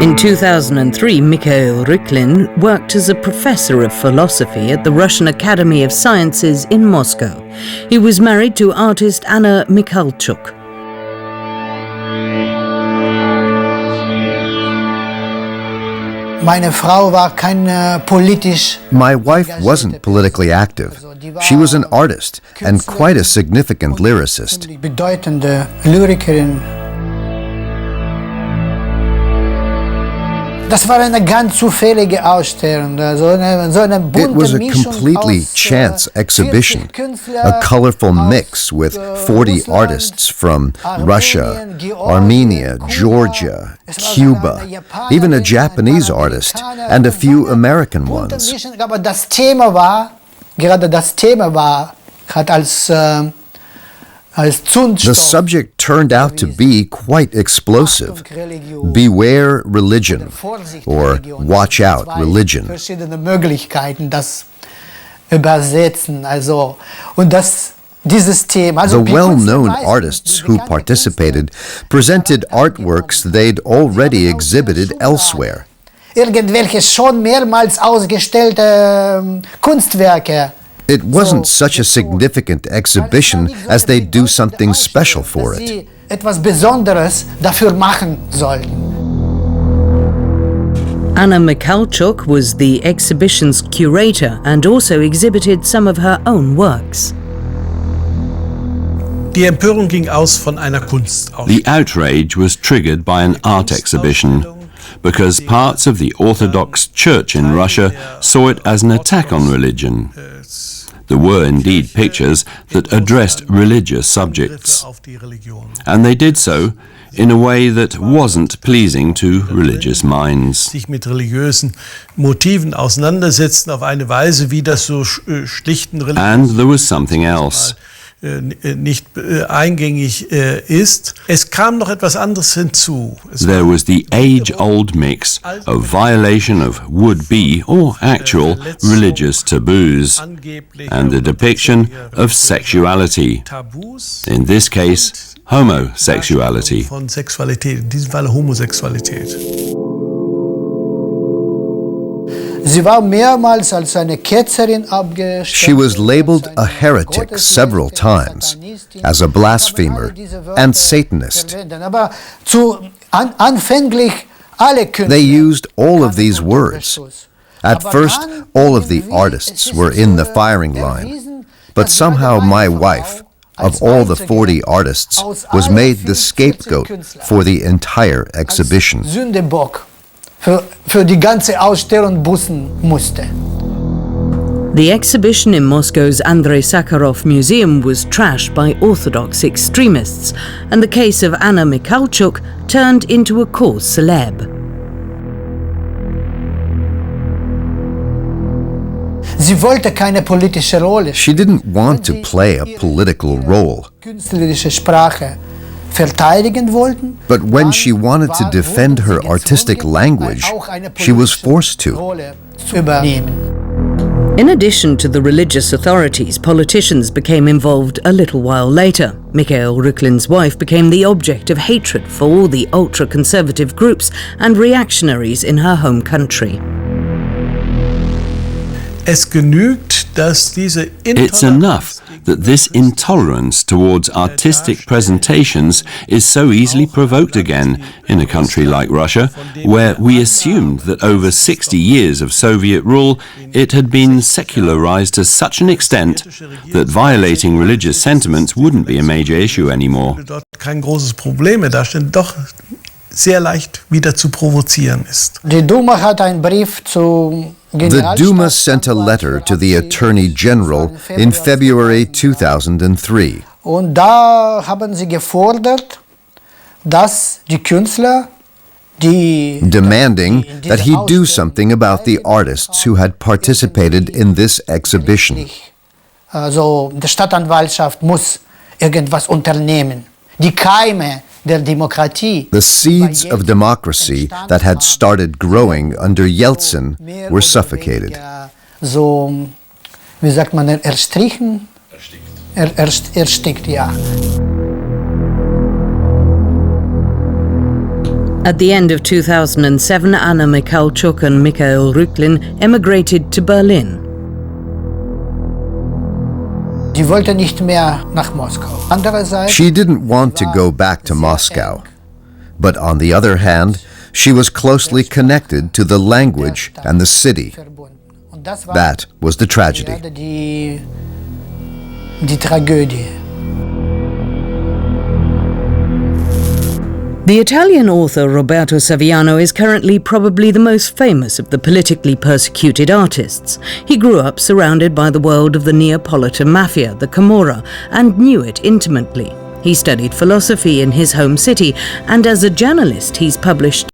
In 2003, Mikhail Ryklin worked as a professor of philosophy at the Russian Academy of Sciences in Moscow. He was married to artist Anna Mikhalchuk. My wife wasn't politically active. She was an artist and quite a significant lyricist. It was a completely chance exhibition, a colorful mix with 40 artists from Russia, Armenia, Georgia, Cuba, even a Japanese artist, and a few American ones. The subject turned out to be quite explosive. Beware religion, or watch out religion. The well-known artists who participated presented artworks they'd already exhibited elsewhere. It wasn't such a significant exhibition as they'd do something special for it. Anna Mikhalchuk was the exhibition's curator and also exhibited some of her own works. The outrage was triggered by an art exhibition because parts of the Orthodox Church in Russia saw it as an attack on religion. There were indeed pictures that addressed religious subjects, and they did so in a way that wasn't pleasing to religious minds. And there was something else. Nicht eingängig ist. Es kam noch etwas anderes hinzu. There was the age-old mix of violation of would-be or actual religious taboos and the depiction of sexuality, in this case homosexuality. Von Sexualität, in diesem Fall Homosexualität. She was labeled a heretic several times, as a blasphemer and Satanist. They used all of these words. At first, all of the artists were in the firing line, but somehow my wife, of all the 40 artists, was made the scapegoat for the entire exhibition. The exhibition in Moscow's Andrei Sakharov Museum was trashed by Orthodox extremists, and the case of Anna Mikhalchuk turned into a cause célèbre. She didn't want to play a political role. But when she wanted to defend her artistic language, she was forced to. In addition to the religious authorities, politicians became involved a little while later. Mikhail Ryklin's wife became the object of hatred for all the ultra-conservative groups and reactionaries in her home country. It's enough that this intolerance towards artistic presentations is so easily provoked again in a country like Russia, where we assumed that over 60 years of Soviet rule, it had been secularized to such an extent that violating religious sentiments wouldn't be a major issue anymore. Sehr leicht wieder zu provozieren ist. The Duma sent a letter to the Attorney General in February 2003. Und da haben sie gefordert, dass die Künstler, demanding that he do something about the artists who had participated in this exhibition. Also, die Staatsanwaltschaft muss irgendwas unternehmen. Die Keime der Demokratie. The seeds of democracy that had started growing under Yeltsin were suffocated. So, wie sagt man, erstrichen? Erstickt, ja. At the end of 2007, Anna Mikhalchuk and Mikhail Ryklin emigrated to Berlin. She didn't want to go back to Moscow. But on the other hand, she was closely connected to the language and the city. That was the tragedy. The Italian author Roberto Saviano is currently probably the most famous of the politically persecuted artists. He grew up surrounded by the world of the Neapolitan mafia, the Camorra, and knew it intimately. He studied philosophy in his home city, and as a journalist he's published